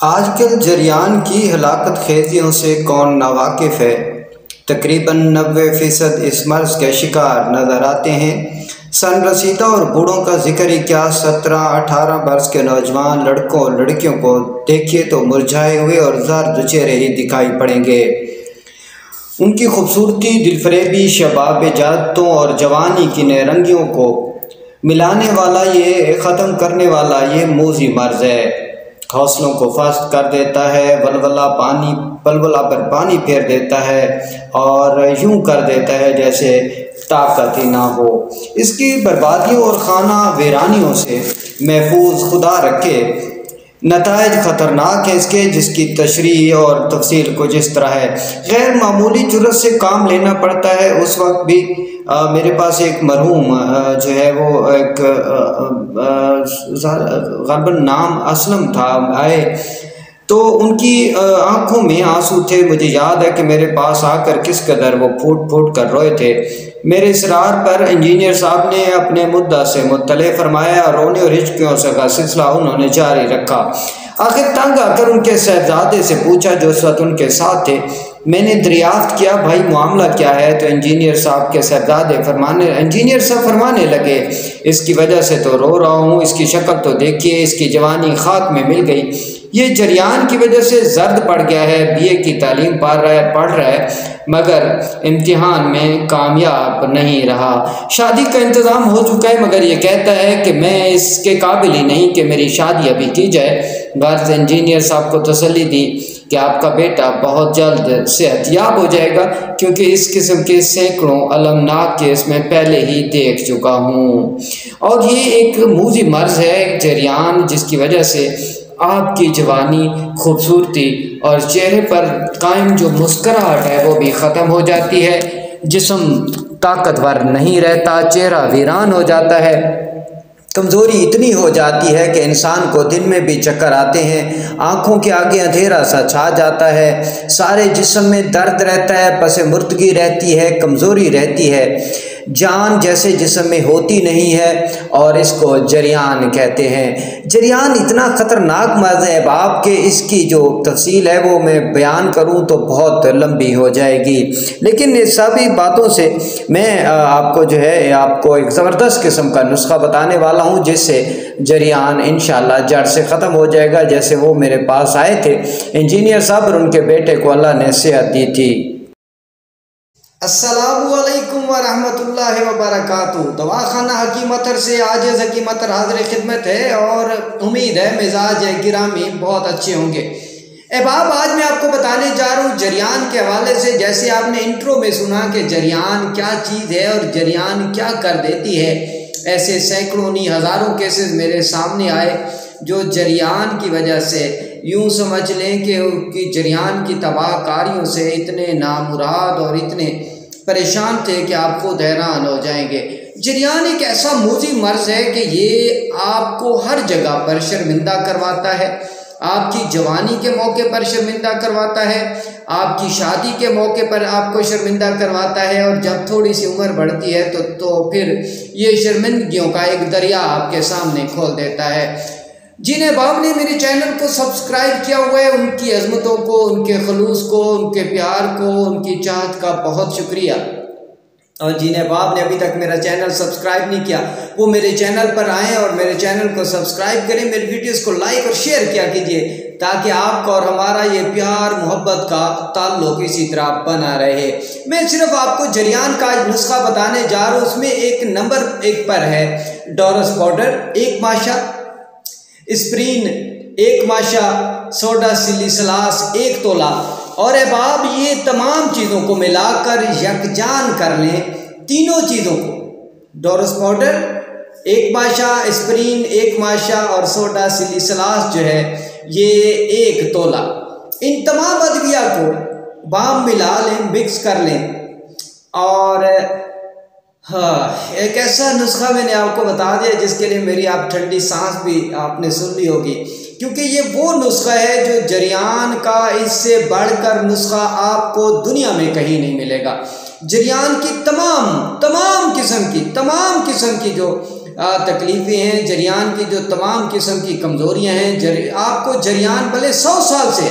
आजकल जरियान की हलाकत खेजियों से कौन नावाकिफ़ है। तकरीबन 90% इस मर्ज़ के शिकार नज़र आते हैं। सनरसीदा और बूढ़ों का जिक्र ही क्या, 17-18 बरस के नौजवान लड़कों और लड़कियों को देखिए तो मुरझाए हुए और जर्द चेहरे ही दिखाई पड़ेंगे। उनकी खूबसूरती, दिलफरेबी, शबाब जादतों और जवानी की नरंगियों को मिलाने वाला, ये ख़त्म करने वाला ये मूजी मर्ज़ है। हौसलों को फस्त कर देता है, बलबला पर पानी फेर देता है और यूं कर देता है जैसे ताकत ही ना हो। इसकी बर्बादियों और खाना वीरानियों से महफूज खुदा रखे। नताइज ख़तरनाक है इसके, जिसकी तशरीह और तफसील कुछ इस तरह है। गैर मामूली जुर्रत से काम लेना पड़ता है। उस वक्त भी मेरे पास एक मरहूम जो है वो एक गलबन नाम असलम था, आए तो उनकी आंखों में आंसू थे। मुझे याद है कि मेरे पास आकर किस कदर वो फूट फूट कर रोए थे। मेरे इसरार पर इंजीनियर साहब ने अपने मुद्दा से मुत्तले फरमाया और रोने और हिचकियों का सिलसिला उन्होंने जारी रखा। आखिर तंग आकर उनके शहजादे से पूछा जो उस वक्त उनके साथ थे। मैंने दरियाफ्त किया, भाई मामला क्या है? तो इंजीनियर साहब फरमाने लगे, इसकी वजह से तो रो रहा हूँ, इसकी शक्ल तो देखिए, इसकी जवानी खाक में मिल गई। ये जरियान की वजह से जर्द पड़ गया है, बीए की तालीम पढ़ रहा है मगर इम्तिहान में कामयाब नहीं रहा। शादी का इंतज़ाम हो चुका है मगर ये कहता है कि मैं इसके काबिल ही नहीं कि मेरी शादी अभी की जाए। गर्ज इंजीनियर साहब को तसल्ली दी कि आपका बेटा बहुत जल्द सेहतयाब हो जाएगा, क्योंकि इस किस्म के सैकड़ों अलमनाक केस में पहले ही देख चुका हूँ। और ये एक मूजी मर्ज़ है जरियान, जिसकी वजह से आपकी जवानी, खूबसूरती और चेहरे पर कायम जो मुस्कुराहट है वो भी ख़त्म हो जाती है। जिस्म ताकतवर नहीं रहता, चेहरा वीरान हो जाता है, कमज़ोरी इतनी हो जाती है कि इंसान को दिन में भी चक्कर आते हैं, आँखों के आगे अंधेरा सा छा जाता है, सारे जिस्म में दर्द रहता है, पसे मुर्तगी रहती है, कमज़ोरी रहती है, जान जैसे जिस्म में होती नहीं है और इसको जरियान कहते हैं। जरियान इतना ख़तरनाक मर्ज़ है बाप के, इसकी जो तफसील है वो मैं बयान करूं तो बहुत लंबी हो जाएगी। लेकिन इस सभी बातों से मैं आपको जो है आपको एक ज़बरदस्त किस्म का नुस्खा बताने वाला हूं, जिससे जरियान इंशाअल्लाह जड़ से ख़त्म हो जाएगा। जैसे वो मेरे पास आए थे इंजीनियर साहब और उनके बेटे को अल्लाह ने सेहत दी थी। अस्सलामुअलैकुम वरहमतुल्लाहि वबरकातुहू। दवाखाना हकीमतर से आजिज़ हकीमतर हाज़िर खिदमत है और उम्मीद है मिजाज गिरामी बहुत अच्छे होंगे। अहबाब, आज मैं आपको बताने जा रहा हूँ जरियान के हवाले से। जैसे आपने इंट्रो में सुना कि जरियान क्या चीज़ है और जरियान क्या कर देती है, ऐसे सैकड़ों नहीं हज़ारों केसेस मेरे सामने आए जो जरियान की वजह से यूँ समझ लें कि उनकी जरियान की तबाहकारियों से इतने नामुराद और इतने परेशान थे कि आप खुद हैरान हो जाएंगे। जरियान एक ऐसा मूजी मर्ज़ है कि ये आपको हर जगह पर शर्मिंदा करवाता है। आपकी जवानी के मौके पर शर्मिंदा करवाता है, आपकी शादी के मौके पर आपको शर्मिंदा करवाता है, और जब थोड़ी सी उम्र बढ़ती है तो फिर ये शर्मिंदगियों का एक दरिया आपके सामने खोल देता है। जिन अहबाब ने मेरे चैनल को सब्सक्राइब किया हुआ है, उनकी अज़मतों को, उनके खलूस को, उनके प्यार को, उनकी चाहत का बहुत शुक्रिया। और जिन अहबाब ने अभी तक मेरा चैनल सब्सक्राइब नहीं किया वो मेरे चैनल पर आएँ और मेरे चैनल को सब्सक्राइब करें, मेरी वीडियोस को लाइक और शेयर किया कीजिए, ताकि आपका और हमारा ये प्यार मोहब्बत का ताल्लुक इसी तरह बना रहे। मैं सिर्फ आपको जरियान का नुस्खा बताने जा रहा हूँ। उसमें एक नंबर 1 पर है डोरस पाउडर 1 माशा, स्प्रीन 1 माशा, सोडा सिलिसलास 1 तोला। और अहबाब, ये तमाम चीज़ों को मिलाकर यकजान कर लें, तीनों चीज़ों को, डोरस पाउडर 1 माशा, स्प्रीन 1 माशा और सोडा सिलिसलास जो है ये 1 तोला। इन तमाम अदविया को बाम मिला लें, मिक्स कर लें। और हाँ, एक ऐसा नुस्खा मैंने आपको बता दिया जिसके लिए मेरी आप ठंडी सांस भी आपने सुन ली होगी, क्योंकि ये वो नुस्खा है जो जरियान का, इससे बढ़कर नुस्खा आपको दुनिया में कहीं नहीं मिलेगा। जरियान की तमाम किस्म की जो तकलीफ़ें हैं, जरियान की जो तमाम किस्म की कमज़ोरियाँ हैं, आपको जरियान भले 100 साल से,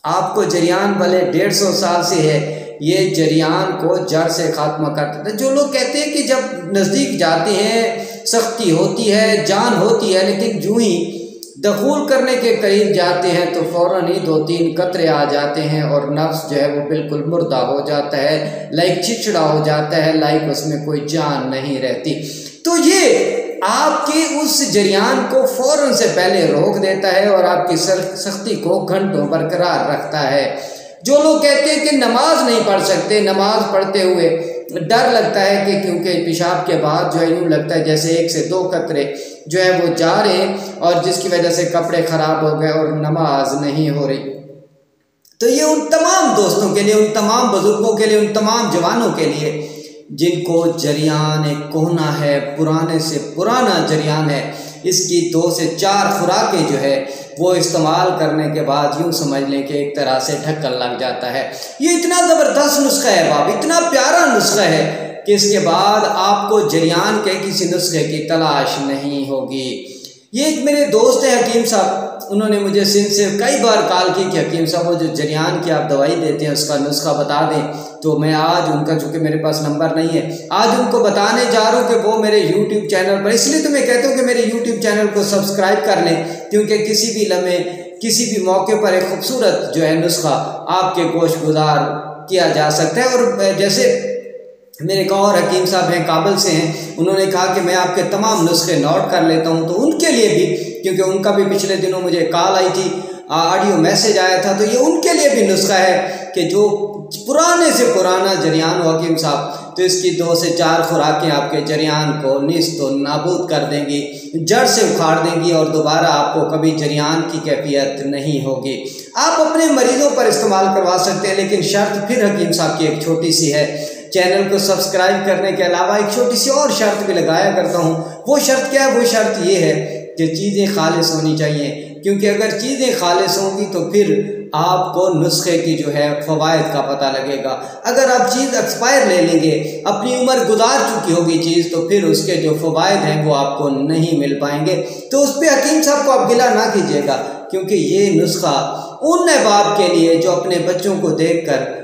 आपको जरियान भले 150 साल से है, ये जरियान को जड़ से ख़त्म कर देता है। जो लोग कहते हैं कि जब नज़दीक जाते हैं सख्ती होती है, जान होती है, लेकिन यूँ ही दखूल करने के करीब जाते हैं तो फ़ौरन ही 2-3 कतरे आ जाते हैं और नफ्स जो है वो बिल्कुल मुर्दा हो जाता है, लाइक चिड़चिड़ा हो जाता है, लाइक उसमें कोई जान नहीं रहती। तो ये आपके उस जरियान को फ़ौरन से पहले रोक देता है और आपकी सख्ती को घंटों बरकरार रखता है। जो लोग कहते हैं कि नमाज नहीं पढ़ सकते, नमाज पढ़ते हुए डर लगता है कि क्योंकि पेशाब के बाद जो है यूँ लगता है जैसे 1 से 2 कतरे जो है वो जा रहे हैं और जिसकी वजह से कपड़े ख़राब हो गए और नमाज नहीं हो रही। तो ये उन तमाम दोस्तों के लिए, उन तमाम बुज़ुर्गों के लिए, उन तमाम जवानों के लिए जिनको जरियान एक कोहना है, पुराने से पुराना जरियान है, इसकी 2 से 4 खुराकें जो है वो इस्तेमाल करने के बाद यूँ समझ लें कि एक तरह से ढक्कन लग जाता है। ये इतना ज़बरदस्त नुस्खा है बाप, इतना प्यारा नुस्खा है कि इसके बाद आपको जरियान के किसी नुस्खे की तलाश नहीं होगी। ये एक मेरे दोस्त है हकीम साहब, उन्होंने मुझे सिंध से कई बार कॉल की कि हकीम साहब वो जो जरियान की आप दवाई देते हैं उसका नुस्खा बता दें। तो मैं आज उनका, चूँकि मेरे पास नंबर नहीं है, आज उनको बताने जा रहा हूँ कि वो मेरे यूट्यूब चैनल पर, इसलिए तो मैं कहता हूँ कि मेरे यूट्यूब चैनल को सब्सक्राइब कर लें, क्योंकि किसी भी लम्हे किसी भी मौके पर एक खूबसूरत जो है नुस्खा आपके गोश गुजार किया जा सकता है। और जैसे मेरे एक और हकीम साहब हैं, काबुल से हैं, उन्होंने कहा कि मैं आपके तमाम नुस्खे नोट कर लेता हूं, तो उनके लिए भी, क्योंकि उनका भी पिछले दिनों मुझे कॉल आई थी, ऑडियो मैसेज आया था, तो ये उनके लिए भी नुस्खा है कि जो पुराने से पुराना जरियान हो हकीम साहब, तो इसकी 2 से 4 खुराकें आपके जरियान को निस्तो नाबूद कर देंगी, जड़ से उखाड़ देंगी और दोबारा आपको कभी जरियान की कैफियत नहीं होगी। आप अपने मरीज़ों पर इस्तेमाल करवा सकते हैं, लेकिन शर्त फिर हकीम साहब की एक छोटी सी है, चैनल को सब्सक्राइब करने के अलावा एक छोटी सी और शर्त भी लगाया करता हूँ। वो शर्त क्या है? वो शर्त ये है कि चीज़ें खालिस होनी चाहिए, क्योंकि अगर चीज़ें खालिस होंगी तो फिर आपको नुस्खे की जो है फ़वाइद का पता लगेगा। अगर आप चीज़ एक्सपायर ले लेंगे, अपनी उम्र गुजार चुकी होगी चीज़, तो फिर उसके जो फ़वाइद हैं वो आपको नहीं मिल पाएंगे। तो उस पर हकीम साहब को आप गिला ना कीजिएगा, क्योंकि ये नुस्खा उन बाप के लिए जो अपने बच्चों को देख कर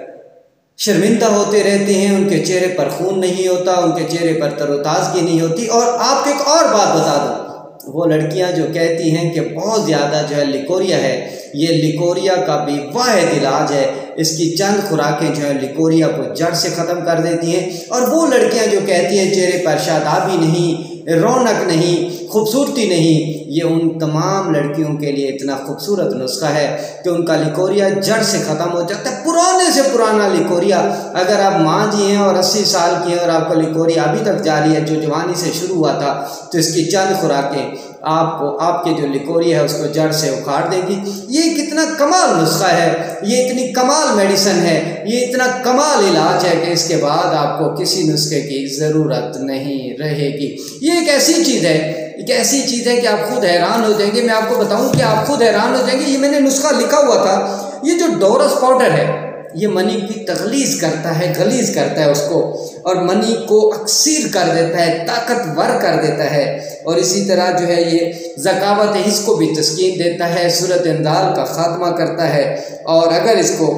शर्मिंदा होते रहते हैं, उनके चेहरे पर खून नहीं होता, उनके चेहरे पर तरोताज़गी नहीं होती। और आपको एक और बात बता दूँ, वो लड़कियां जो कहती हैं कि बहुत ज़्यादा जो है लिकोरिया है, ये लिकोरिया का भी वाहिद इलाज है। इसकी चंद खुराकें जो है लिकोरिया को जड़ से ख़त्म कर देती हैं। और वो लड़कियां जो कहती हैं चेहरे पर शादाबी नहीं, रौनक नहीं, खूबसूरती नहीं, ये उन तमाम लड़कियों के लिए इतना खूबसूरत नुस्खा है कि उनका लिकोरिया जड़ से ख़त्म हो जाता है। पुराने से पुराना लिकोरिया, अगर आप माँ जी हैं और 80 साल की हैं और आपका लिकोरिया अभी तक जारी है, जो जवानी से शुरू हुआ था, तो इसकी चंद खुराकें आपको आपके जो लिकोरिया है उसको जड़ से उखाड़ देगी। ये कितना कमाल नुस्खा है, ये इतनी कमाल मेडिसिन है, ये इतना कमाल इलाज है कि इसके बाद आपको किसी नुस्खे की ज़रूरत नहीं रहेगी। ये एक ऐसी चीज़ है, एक ऐसी चीज़ है कि आप खुद हैरान हो जाएंगे। मैं आपको बताऊं कि आप खुद हैरान हो जाएंगे। ये मैंने नुस्खा लिखा हुआ था, ये जो डोरस पाउडर है ये मनी की तगलीज़ करता है, गलीज़ करता है उसको, और मनी को अक्सीर कर देता है, ताकतवर कर देता है। और इसी तरह जो है ये ज़कावत हिस्स को भी तस्कीन देता है, सूरत इंजाल का ख़ात्मा करता है। और अगर इसको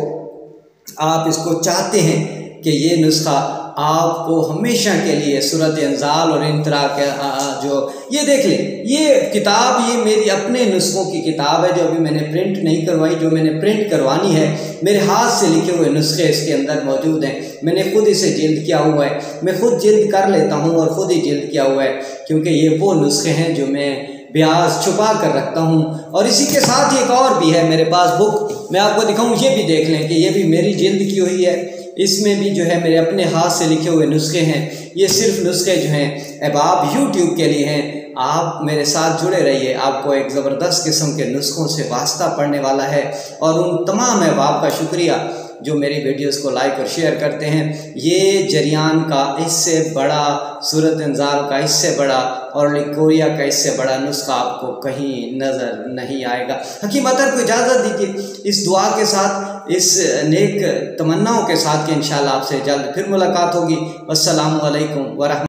आप इसको चाहते हैं कि ये नुस्खा आपको हमेशा के लिए सूरत इंजाल और इन तरह के जो ये देख लें, ये किताब ये मेरी अपने नुस्खों की किताब है, जो अभी मैंने प्रिंट नहीं करवाई। जो मैंने प्रिंट करवानी है, मेरे हाथ से लिखे हुए नुस्खे इसके अंदर मौजूद हैं। मैंने खुद इसे जिल्द किया हुआ है, मैं खुद जिल्द कर लेता हूँ और ख़ुद ही जिल्द किया हुआ है, क्योंकि ये वो नुस्खे हैं जो मैं ब्याज छुपा कर रखता हूँ। और इसी के साथ एक और भी है मेरे पास बुक, मैं आपको दिखाऊँ, ये भी देख लें कि ये भी मेरी जिल्द की हुई है। इसमें भी जो है मेरे अपने हाथ से लिखे हुए नुस्खे हैं। ये सिर्फ नुस्खे जो हैं अहबाब यूट्यूब के लिए हैं। आप मेरे साथ जुड़े रहिए, आपको एक ज़बरदस्त किस्म के नुस्खों से वास्ता पड़ने वाला है। और उन तमाम अहबाब का शुक्रिया जो मेरी वीडियोस को लाइक और शेयर करते हैं। ये जरियान का इससे बड़ा, सूरत इंजाल का इससे बड़ा और लिकोरिया का इससे बड़ा नुस्खा आपको कहीं नज़र नहीं आएगा। हकीम अतर को इजाज़त दीजिए इस दुआ के साथ, इस नेक तमन्नाओं के साथ कि इंशाअल्लाह आपसे जल्द फिर मुलाकात होगी। अस्सलामु अलैकुम व रहमतुल्लाह।